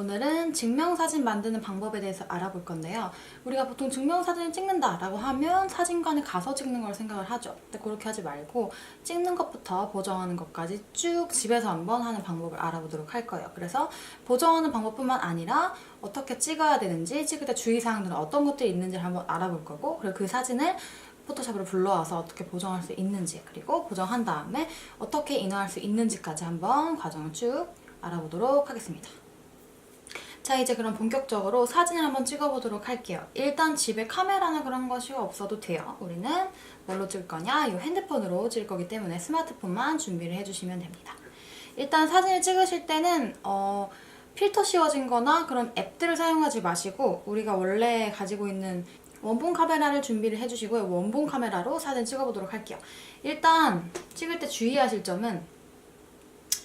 오늘은 증명사진 만드는 방법에 대해서 알아볼 건데요. 우리가 보통 증명사진을 찍는다라고 하면 사진관에 가서 찍는 걸 생각을 하죠. 근데 그렇게 하지 말고 찍는 것부터 보정하는 것까지 쭉 집에서 한번 하는 방법을 알아보도록 할 거예요. 그래서 보정하는 방법뿐만 아니라 어떻게 찍어야 되는지, 찍을 때 주의사항들은 어떤 것들이 있는지를 한번 알아볼 거고, 그리고 그 사진을 포토샵으로 불러와서 어떻게 보정할 수 있는지, 그리고 보정한 다음에 어떻게 인화할 수 있는지까지 한번 과정을 쭉 알아보도록 하겠습니다. 자, 이제 그럼 본격적으로 사진을 한번 찍어보도록 할게요. 일단 집에 카메라나 그런 것이 없어도 돼요. 우리는 뭘로 찍을 거냐? 이 핸드폰으로 찍을 거기 때문에 스마트폰만 준비를 해주시면 됩니다. 일단 사진을 찍으실 때는 필터 씌워진 거나 그런 앱들을 사용하지 마시고 우리가 원래 가지고 있는 원본 카메라를 준비를 해주시고요. 원본 카메라로 사진 찍어보도록 할게요. 일단 찍을 때 주의하실 점은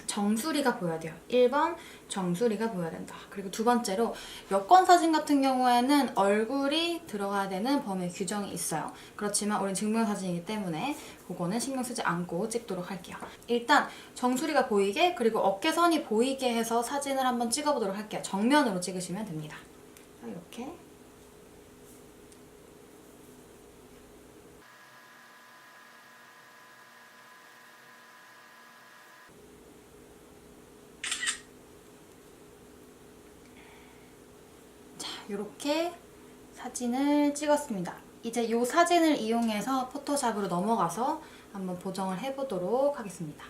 정수리가 보여야 돼요. 1번 정수리가 보여야 된다. 그리고 두 번째로 여권 사진 같은 경우에는 얼굴이 들어가야 되는 범위 규정이 있어요. 그렇지만 우린 증명사진이기 때문에 그거는 신경 쓰지 않고 찍도록 할게요. 일단 정수리가 보이게, 그리고 어깨선이 보이게 해서 사진을 한번 찍어보도록 할게요. 정면으로 찍으시면 됩니다. 이렇게 이렇게 사진을 찍었습니다. 이제 이 사진을 이용해서 포토샵으로 넘어가서 한번 보정을 해보도록 하겠습니다.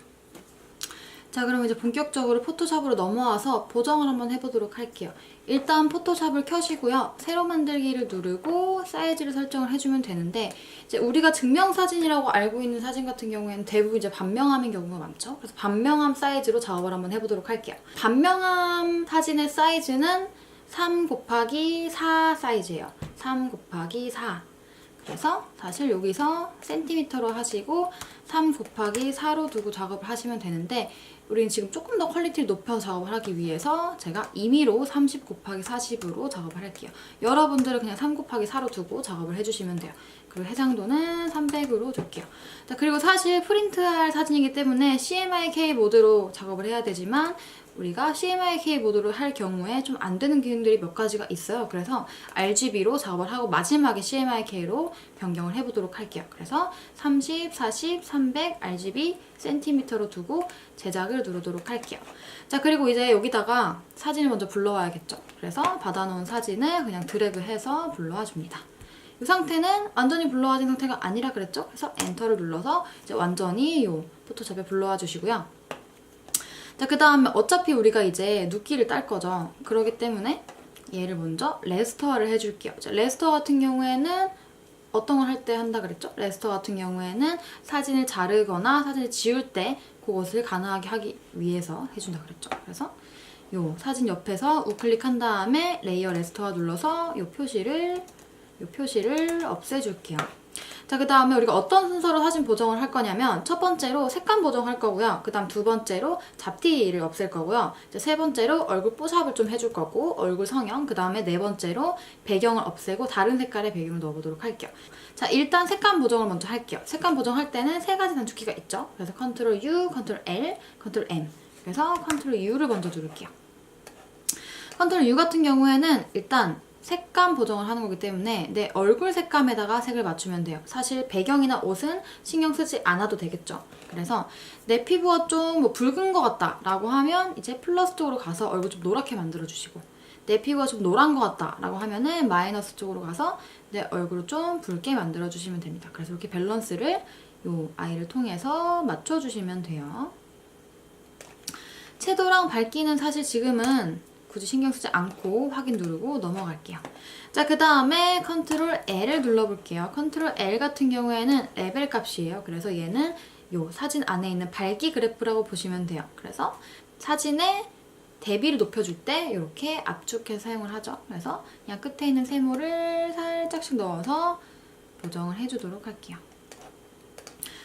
자, 그럼 이제 본격적으로 포토샵으로 넘어와서 보정을 한번 해보도록 할게요. 일단 포토샵을 켜시고요. 새로 만들기를 누르고 사이즈를 설정을 해주면 되는데, 이제 우리가 증명사진이라고 알고 있는 사진 같은 경우에는 대부분 이제 반명암인 경우가 많죠. 그래서 반명암 사이즈로 작업을 한번 해보도록 할게요. 반명암 사진의 사이즈는 3 곱하기 4 사이즈예요. 3 곱하기 4. 그래서 사실 여기서 센티미터로 하시고 3 곱하기 4로 두고 작업을 하시면 되는데, 우리는 지금 조금 더 퀄리티를 높여서 작업을 하기 위해서 제가 임의로 30 곱하기 40으로 작업을 할게요. 여러분들은 그냥 3 곱하기 4로 두고 작업을 해주시면 돼요. 그리고 해상도는 300으로 줄게요. 자, 그리고 사실 프린트할 사진이기 때문에 CMYK 모드로 작업을 해야 되지만 우리가 CMYK 모드로 할 경우에 좀 안 되는 기능들이 몇 가지가 있어요. 그래서 RGB로 작업을 하고 마지막에 CMYK로 변경을 해보도록 할게요. 그래서 30, 40, 300, RGB, 센티미터로 두고 제작을 누르도록 할게요. 자, 그리고 이제 여기다가 사진을 먼저 불러와야겠죠. 그래서 받아놓은 사진을 그냥 드래그해서 불러와 줍니다. 이 상태는 완전히 불러와진 상태가 아니라 그랬죠? 그래서 엔터를 눌러서 이제 완전히 이 포토샵에 불러와 주시고요. 자, 그 다음에 어차피 우리가 이제 눕기를 딸 거죠. 그러기 때문에 얘를 먼저 레스터화를 해줄게요. 자, 레스터 같은 경우에는 어떤 걸 할 때 한다 그랬죠? 레스터 같은 경우에는 사진을 자르거나 사진을 지울 때 그것을 가능하게 하기 위해서 해준다 그랬죠. 그래서 요 사진 옆에서 우클릭한 다음에 레이어 레스터화 눌러서 요 표시를 없애줄게요. 자, 그 다음에 우리가 어떤 순서로 사진 보정을 할 거냐면 첫 번째로 색감 보정할 거고요. 그 다음 두 번째로 잡티를 없앨 거고요. 이제 세 번째로 얼굴 뽀샵을 좀 해줄 거고, 얼굴 성형, 그 다음에 네 번째로 배경을 없애고 다른 색깔의 배경을 넣어보도록 할게요. 자, 일단 색감 보정을 먼저 할게요. 색감 보정할 때는 세 가지 단축키가 있죠. 그래서 Ctrl U, Ctrl L, Ctrl M. 그래서 Ctrl U를 먼저 누를게요. Ctrl U 같은 경우에는 일단 색감 보정을 하는 거기 때문에 내 얼굴 색감에다가 색을 맞추면 돼요. 사실 배경이나 옷은 신경 쓰지 않아도 되겠죠. 그래서 내 피부가 좀 뭐 붉은 것 같다 라고 하면 이제 플러스 쪽으로 가서 얼굴 좀 노랗게 만들어 주시고, 내 피부가 좀 노란 것 같다 라고 하면은 마이너스 쪽으로 가서 내 얼굴을 좀 붉게 만들어 주시면 됩니다. 그래서 이렇게 밸런스를 요 아이를 통해서 맞춰 주시면 돼요. 채도랑 밝기는 사실 지금은 굳이 신경 쓰지 않고 확인 누르고 넘어갈게요. 자, 그 다음에 Ctrl L을 눌러볼게요. Ctrl L 같은 경우에는 레벨 값이에요. 그래서 얘는 요 사진 안에 있는 밝기 그래프라고 보시면 돼요. 그래서 사진의 대비를 높여줄 때 이렇게 압축해서 사용을 하죠. 그래서 그냥 끝에 있는 세모를 살짝씩 넣어서 보정을 해주도록 할게요.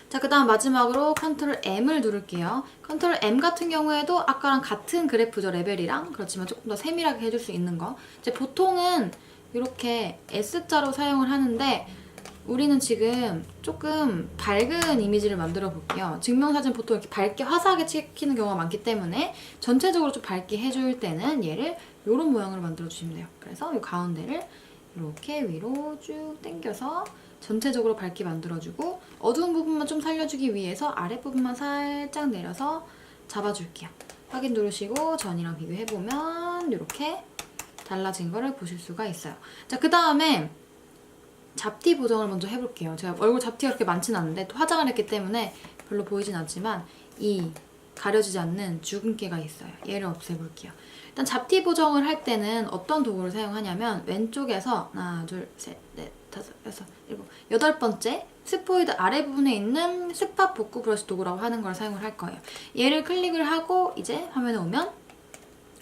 자, 그 다음 마지막으로 Ctrl M을 누를게요. Ctrl M 같은 경우에도 아까랑 같은 그래프죠, 레벨이랑. 그렇지만 조금 더 세밀하게 해줄 수 있는 거. 이제 보통은 이렇게 S자로 사용을 하는데 우리는 지금 조금 밝은 이미지를 만들어 볼게요. 증명사진 보통 이렇게 밝게 화사하게 찍히는 경우가 많기 때문에 전체적으로 좀 밝게 해줄 때는 얘를 이런 모양으로 만들어 주시면 돼요. 그래서 이 가운데를 이렇게 위로 쭉 당겨서 전체적으로 밝게 만들어주고 어두운 부분만 좀 살려주기 위해서 아랫부분만 살짝 내려서 잡아줄게요. 확인 누르시고 전이랑 비교해보면 이렇게 달라진 거를 보실 수가 있어요. 자, 그 다음에 잡티 보정을 먼저 해볼게요. 제가 얼굴 잡티가 그렇게 많진 않은데 또 화장을 했기 때문에 별로 보이진 않지만 이 가려지지 않는 주근깨가 있어요. 얘를 없애볼게요. 일단 잡티 보정을 할 때는 어떤 도구를 사용하냐면 왼쪽에서 하나, 둘, 셋, 넷, 다섯, 여섯, 일곱, 여덟 번째 스포이드 아래 부분에 있는 스팟 복구 브러쉬 도구라고 하는 걸 사용을 할 거예요. 얘를 클릭을 하고 이제 화면에 오면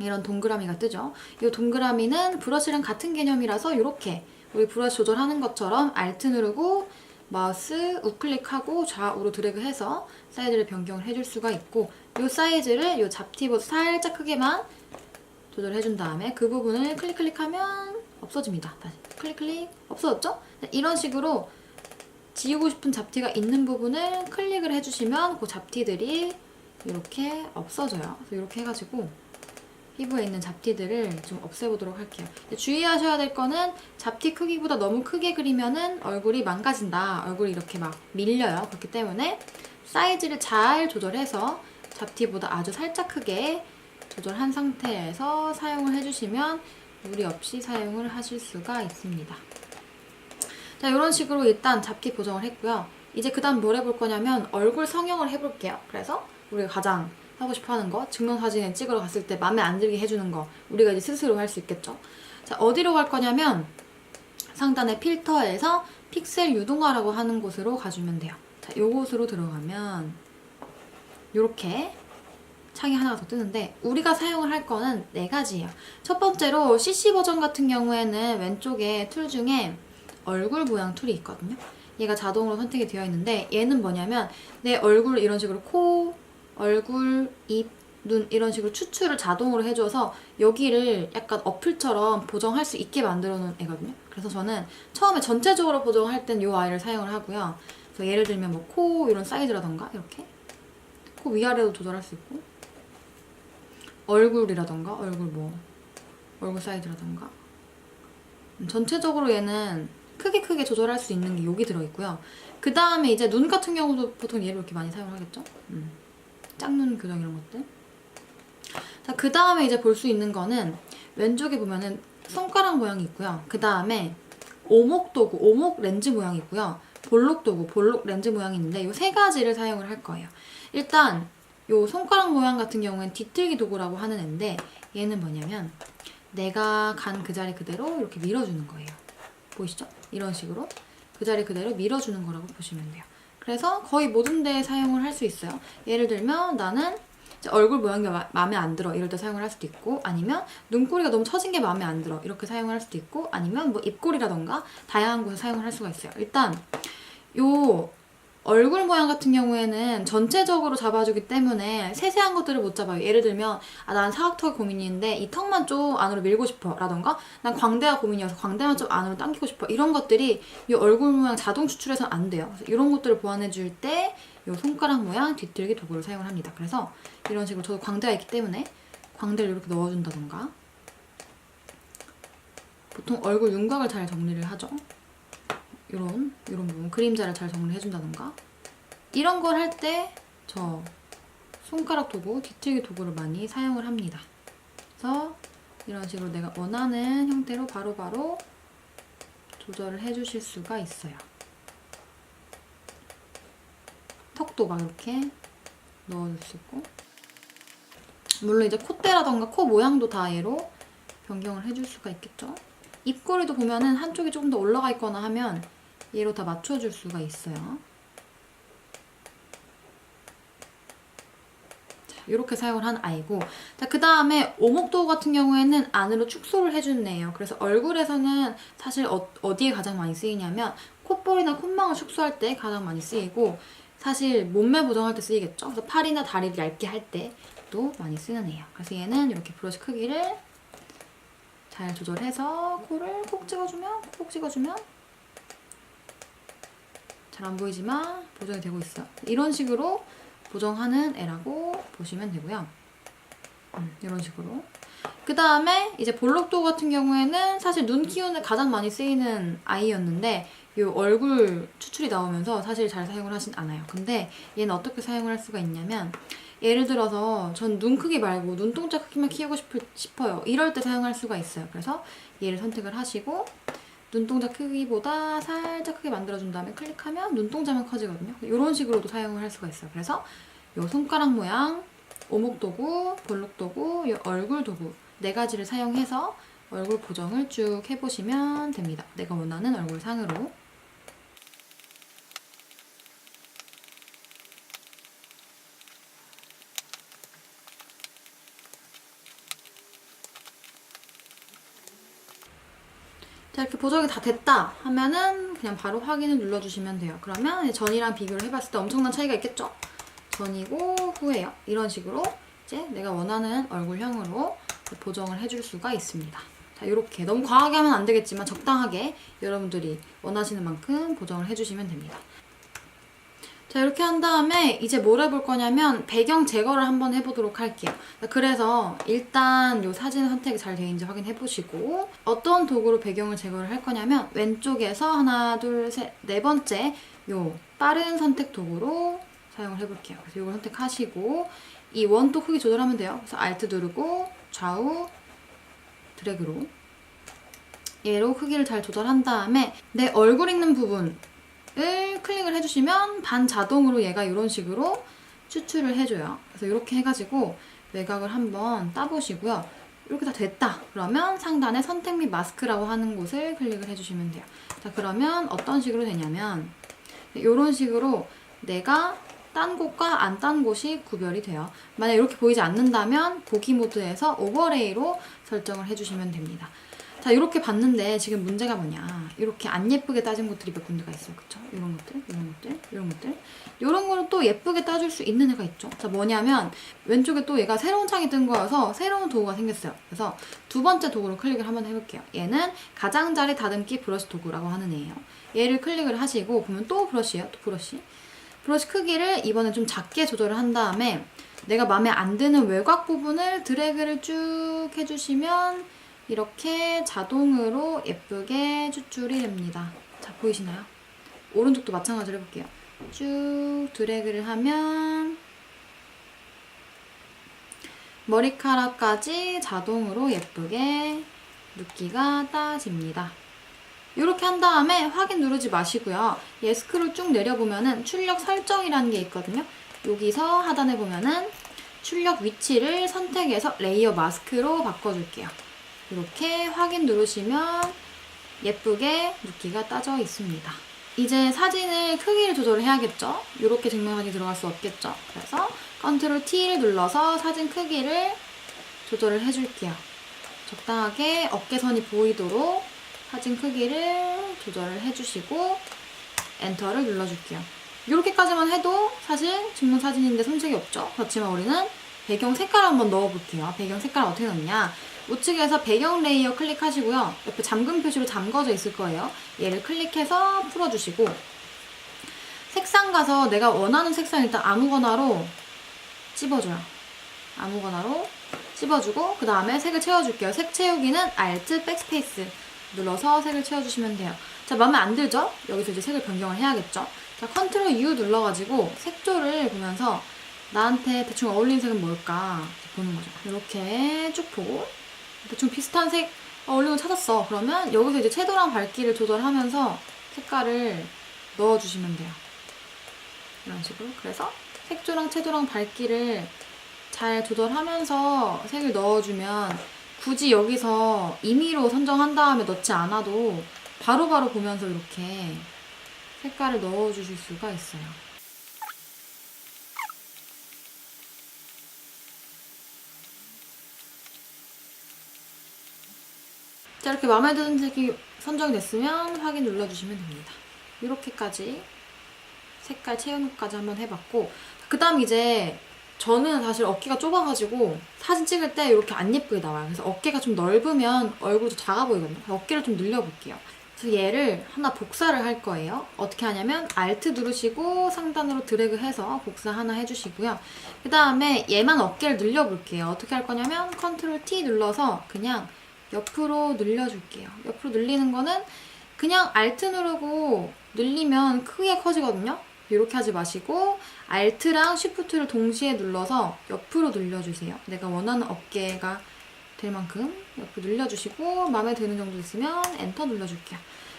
이런 동그라미가 뜨죠. 이 동그라미는 브러쉬랑 같은 개념이라서 이렇게 우리 브러쉬 조절하는 것처럼 Alt 누르고 마우스 우클릭하고 좌우로 드래그해서 사이즈를 변경을 해줄 수가 있고 이 사이즈를 이 잡티보다 살짝 크게만 조절해준 다음에 그 부분을 클릭하면 없어집니다. 다시 클릭 없어졌죠? 이런 식으로 지우고 싶은 잡티가 있는 부분을 클릭을 해주시면 그 잡티들이 이렇게 없어져요. 그래서 이렇게 해가지고 피부에 있는 잡티들을 좀 없애보도록 할게요. 주의하셔야 될 거는 잡티 크기보다 너무 크게 그리면은 얼굴이 망가진다. 얼굴이 이렇게 막 밀려요. 그렇기 때문에 사이즈를 잘 조절해서 잡티보다 아주 살짝 크게 조절한 상태에서 사용을 해주시면 무리 없이 사용을 하실 수가 있습니다. 자, 이런 식으로 일단 잡티 보정을 했고요. 이제 그 다음 뭘 해볼 거냐면 얼굴 성형을 해볼게요. 그래서 우리가 가장 하고 싶어 하는 거, 증명사진을 찍으러 갔을 때 마음에 안 들게 해주는 거 우리가 이제 스스로 할 수 있겠죠. 자, 어디로 갈 거냐면 상단의 필터에서 픽셀 유동화라고 하는 곳으로 가주면 돼요. 자, 요곳으로 들어가면 요렇게 창이 하나가 더 뜨는데 우리가 사용을 할 거는 4가지예요. 첫 번째로 CC 버전 같은 경우에는 왼쪽에 툴 중에 얼굴 모양 툴이 있거든요. 얘가 자동으로 선택이 되어 있는데 얘는 뭐냐면 내 얼굴 이런 식으로 코, 얼굴, 입, 눈 이런 식으로 추출을 자동으로 해줘서 여기를 약간 어플처럼 보정할 수 있게 만들어 놓은 애거든요. 그래서 저는 처음에 전체적으로 보정할 땐 이 아이를 사용을 하고요. 그래서 예를 들면 뭐 코 이런 사이즈라던가 이렇게 코 위아래도 조절할 수 있고 얼굴이라던가 얼굴 사이즈라던가 전체적으로 얘는 크게 조절할 수 있는 게 여기 들어있고요. 그 다음에 이제 눈 같은 경우도 보통 얘를 이렇게 많이 사용하겠죠? 짝눈 교정 이런 것들. 자, 그 다음에 이제 볼 수 있는 거는 왼쪽에 보면은 손가락 모양이 있고요. 그 다음에 오목 도구, 오목 렌즈 모양이 있고요. 볼록 도구, 볼록 렌즈 모양이 있는데 이 3가지를 사용을 할 거예요. 일단 이 손가락 모양 같은 경우엔 뒤틀기 도구라고 하는 애인데 얘는 뭐냐면 내가 간 그 자리 그대로 이렇게 밀어주는 거예요. 보이시죠? 이런 식으로 그 자리 그대로 밀어주는 거라고 보시면 돼요. 그래서 거의 모든 데에 사용을 할 수 있어요. 예를 들면 나는 얼굴 모양이 마음에 안 들어 이럴 때 사용을 할 수도 있고 아니면 눈꼬리가 너무 처진 게 마음에 안 들어 이렇게 사용을 할 수도 있고 아니면 뭐 입꼬리라던가 다양한 곳에 사용을 할 수가 있어요. 일단 요 얼굴 모양 같은 경우에는 전체적으로 잡아주기 때문에 세세한 것들을 못 잡아요. 예를 들면 난 사각턱이 고민인데 이 턱만 좀 안으로 밀고 싶어 라던가 난 광대가 고민이어서 광대만 좀 안으로 당기고 싶어 이런 것들이 이 얼굴 모양 자동 추출해서는 안 돼요. 그래서 이런 것들을 보완해줄 때 이 손가락 모양 뒤틀기 도구를 사용을 합니다. 그래서 이런 식으로 저도 광대가 있기 때문에 광대를 이렇게 넣어준다던가 보통 얼굴 윤곽을 잘 정리를 하죠. 이런 부분 그림자를 잘 정리해준다던가 이런 걸 할 때 저 손가락 도구, 뒤틀기 도구를 많이 사용을 합니다. 그래서 이런 식으로 내가 원하는 형태로 바로바로 조절을 해주실 수가 있어요. 턱도 막 이렇게 넣어줄 수 있고 물론 이제 콧대라던가 코 모양도 다 얘로 변경을 해줄 수가 있겠죠. 입꼬리도 보면은 한쪽이 조금 더 올라가 있거나 하면 얘로 다 맞춰줄 수가 있어요. 자, 이렇게 사용을 하는 아이고 자, 그 다음에 오목도구 같은 경우에는 안으로 축소를 해주는 애예요. 그래서 얼굴에서는 사실 어디에 가장 많이 쓰이냐면 콧볼이나 콧망울 축소할 때 가장 많이 쓰이고 사실 몸매 보정할 때 쓰이겠죠. 그래서 팔이나 다리를 얇게 할 때도 많이 쓰는 애예요. 그래서 얘는 이렇게 브러쉬 크기를 잘 조절해서 코를 콕 찍어주면 잘 안 보이지만 보정이 되고 있어요. 이런 식으로 보정하는 애라고 보시면 되고요. 이런 식으로. 그 다음에 이제 볼록도 같은 경우에는 사실 눈 키우는 가장 많이 쓰이는 아이였는데 이 얼굴 추출이 나오면서 사실 잘 사용을 하진 않아요. 근데 얘는 어떻게 사용을 할 수가 있냐면 예를 들어서 전 눈 크기 말고 눈동자 크기만 키우고 싶어요. 이럴 때 사용할 수가 있어요. 그래서 얘를 선택을 하시고 눈동자 크기보다 살짝 크게 만들어준 다음에 클릭하면 눈동자만 커지거든요. 이런 식으로도 사용을 할 수가 있어요. 그래서 이 손가락 모양, 오목도구, 볼록도구, 이 얼굴 도구 4가지를 사용해서 얼굴 보정을 쭉 해보시면 됩니다. 내가 원하는 얼굴 상으로. 자, 이렇게 보정이 다 됐다 하면은 그냥 바로 확인을 눌러주시면 돼요. 그러면 전이랑 비교를 해봤을 때 엄청난 차이가 있겠죠? 전이고 후예요. 이런 식으로 이제 내가 원하는 얼굴형으로 보정을 해줄 수가 있습니다. 자, 이렇게 너무 과하게 하면 안 되겠지만 적당하게 여러분들이 원하시는 만큼 보정을 해주시면 됩니다. 자, 이렇게 한 다음에 이제 뭘 해볼 거냐면 배경 제거를 한번 해보도록 할게요. 그래서 일단 이 사진 선택이 잘 되어있는지 확인해 보시고 어떤 도구로 배경을 제거를 할 거냐면 왼쪽에서 하나, 둘, 셋, 네 번째 요 빠른 선택 도구로 사용을 해볼게요. 그래서 이걸 선택하시고 이 원도 크기 조절하면 돼요. 그래서 Alt 누르고 좌우 드래그로 얘로 크기를 잘 조절한 다음에 내 얼굴 있는 부분 을 클릭을 해주시면 반자동으로 얘가 이런 식으로 추출을 해줘요. 그래서 이렇게 해가지고 외곽을 한번 따보시고요. 이렇게 다 됐다. 그러면 상단에 선택 및 마스크라고 하는 곳을 클릭을 해주시면 돼요. 자, 그러면 어떤 식으로 되냐면 이런 식으로 내가 딴 곳과 안 딴 곳이 구별이 돼요. 만약 이렇게 보이지 않는다면 보기 모드에서 오버레이로 설정을 해주시면 됩니다. 자, 이렇게 봤는데 지금 문제가 뭐냐. 이렇게 안 예쁘게 따진 것들이 몇 군데가 있어요. 그쵸? 이런 것들, 이런 것들, 이런 것들. 이런 거를 또 예쁘게 따줄 수 있는 애가 있죠. 자, 뭐냐면 왼쪽에 또 얘가 새로운 창이 뜬 거여서 새로운 도구가 생겼어요. 그래서 두 번째 도구를 클릭을 한번 해볼게요. 얘는 가장자리 다듬기 브러쉬 도구라고 하는 애예요. 얘를 클릭을 하시고 보면 또 브러쉬예요. 또 브러쉬. 브러쉬 크기를 이번에 좀 작게 조절을 한 다음에 내가 마음에 안 드는 외곽 부분을 드래그를 쭉 해주시면 이렇게 자동으로 예쁘게 추출이 됩니다. 자, 보이시나요? 오른쪽도 마찬가지로 해볼게요. 쭉 드래그를 하면 머리카락까지 자동으로 예쁘게 눕기가 따집니다. 이렇게 한 다음에 확인 누르지 마시고요. 얘 스크롤 쭉 내려보면은 출력 설정이라는 게 있거든요. 여기서 하단에 보면은 출력 위치를 선택해서 레이어 마스크로 바꿔줄게요. 이렇게 확인 누르시면 예쁘게 눕기가 따져 있습니다. 이제 사진을 크기를 조절을 해야겠죠? 이렇게 증명사진이 들어갈 수 없겠죠? 그래서 Ctrl T를 눌러서 사진 크기를 조절을 해줄게요. 적당하게 어깨선이 보이도록 사진 크기를 조절을 해주시고 엔터를 눌러줄게요. 이렇게까지만 해도 사실 증명사진인데 손색이 없죠? 그렇지만 우리는 배경 색깔을 한번 넣어볼게요. 배경 색깔 어떻게 넣냐? 우측에서 배경 레이어 클릭하시고요. 옆에 잠금 표시로 잠궈져 있을 거예요. 얘를 클릭해서 풀어주시고 색상 가서 내가 원하는 색상 일단 아무거나로 찝어줘요. 아무거나로 찝어주고 그 다음에 색을 채워줄게요. 색 채우기는 Alt 백스페이스 눌러서 색을 채워주시면 돼요. 자, 마음에 안 들죠? 여기서 이제 색을 변경을 해야겠죠? 자, Ctrl U 눌러가지고 색조를 보면서 나한테 대충 어울리는 색은 뭘까 보는 거죠. 이렇게 쭉 보고 대충 비슷한 색 어울리는 거 찾았어. 그러면 여기서 이제 채도랑 밝기를 조절하면서 색깔을 넣어주시면 돼요. 이런 식으로. 그래서 색조랑 채도랑 밝기를 잘 조절하면서 색을 넣어주면 굳이 여기서 임의로 선정한 다음에 넣지 않아도 바로바로 보면서 이렇게 색깔을 넣어주실 수가 있어요. 자, 이렇게 마음에 드는 색이 선정이 됐으면 확인 눌러주시면 됩니다. 이렇게까지 색깔 채우기까지 한번 해봤고 그 다음 이제 저는 사실 어깨가 좁아가지고 사진 찍을 때 이렇게 안 예쁘게 나와요. 그래서 어깨가 좀 넓으면 얼굴도 작아 보이거든요. 어깨를 좀 늘려볼게요. 그래서 얘를 하나 복사를 할 거예요. 어떻게 하냐면 Alt 누르시고 상단으로 드래그해서 복사 하나 해주시고요. 그 다음에 얘만 어깨를 늘려볼게요. 어떻게 할 거냐면 Ctrl T 눌러서 그냥 옆으로 늘려줄게요. 옆으로 늘리는 거는 그냥 Alt 누르고 늘리면 크게 커지거든요. 이렇게 하지 마시고 Alt랑 Shift를 동시에 눌러서 옆으로 늘려주세요. 내가 원하는 어깨가 될 만큼 옆으로 늘려주시고 마음에 드는 정도 있으면 엔터 눌러줄게요.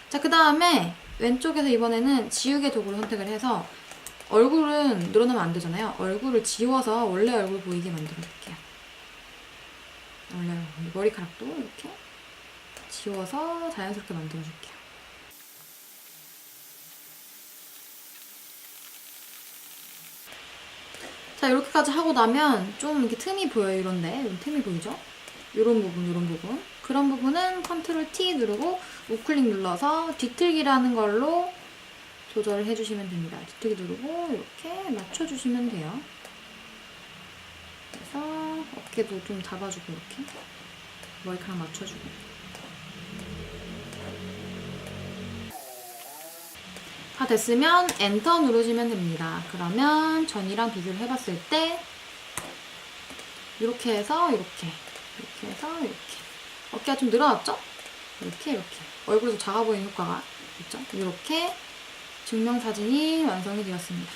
자, 그 다음에 왼쪽에서 이번에는 지우개 도구를 선택을 해서 얼굴은 늘어나면 안 되잖아요. 얼굴을 지워서 원래 얼굴 보이게 만들어줄게요. 원래 머리카락도 이렇게 지워서 자연스럽게 만들어줄게요. 자, 이렇게까지 하고 나면 좀 이렇게 틈이 보여요. 이런데 이런 틈이 보이죠? 이런 부분, 이런 부분. 그런 부분은 Ctrl T 누르고 우클릭 눌러서 뒤틀기라는 걸로 조절을 해주시면 됩니다. 뒤틀기 누르고 이렇게 맞춰주시면 돼요. 그래서 어깨도 좀 잡아주고 이렇게 머리카락 맞춰주고. 다 됐으면 엔터 누르시면 됩니다. 그러면 전이랑 비교를 해봤을 때 이렇게 해서 이렇게 해서 이렇게 어깨가 좀 늘어났죠? 이렇게 얼굴이 더 작아 보이는 효과가 있죠? 이렇게 증명사진이 완성이 되었습니다.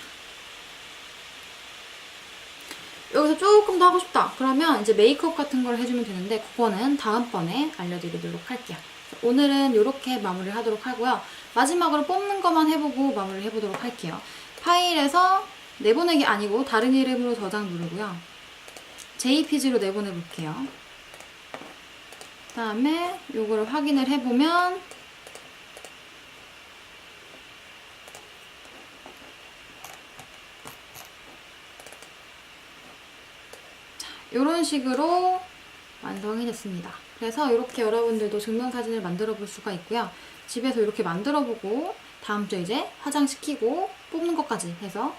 여기서 조금 더 하고 싶다. 그러면 이제 메이크업 같은 걸 해주면 되는데 그거는 다음번에 알려드리도록 할게요. 오늘은 이렇게 마무리를 하도록 하고요. 마지막으로 뽑는 것만 해보고 마무리를 해보도록 할게요. 파일에서 내보내기 아니고 다른 이름으로 저장 누르고요. JPG로 내보내볼게요. 그 다음에 이거를 확인을 해보면 이런 식으로 완성이 됐습니다. 그래서 이렇게 여러분들도 증명사진을 만들어 볼 수가 있고요. 집에서 이렇게 만들어 보고 다음 주에 이제 화장시키고 뽑는 것까지 해서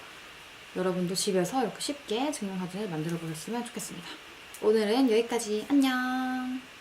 여러분도 집에서 이렇게 쉽게 증명사진을 만들어 보셨으면 좋겠습니다. 오늘은 여기까지. 안녕.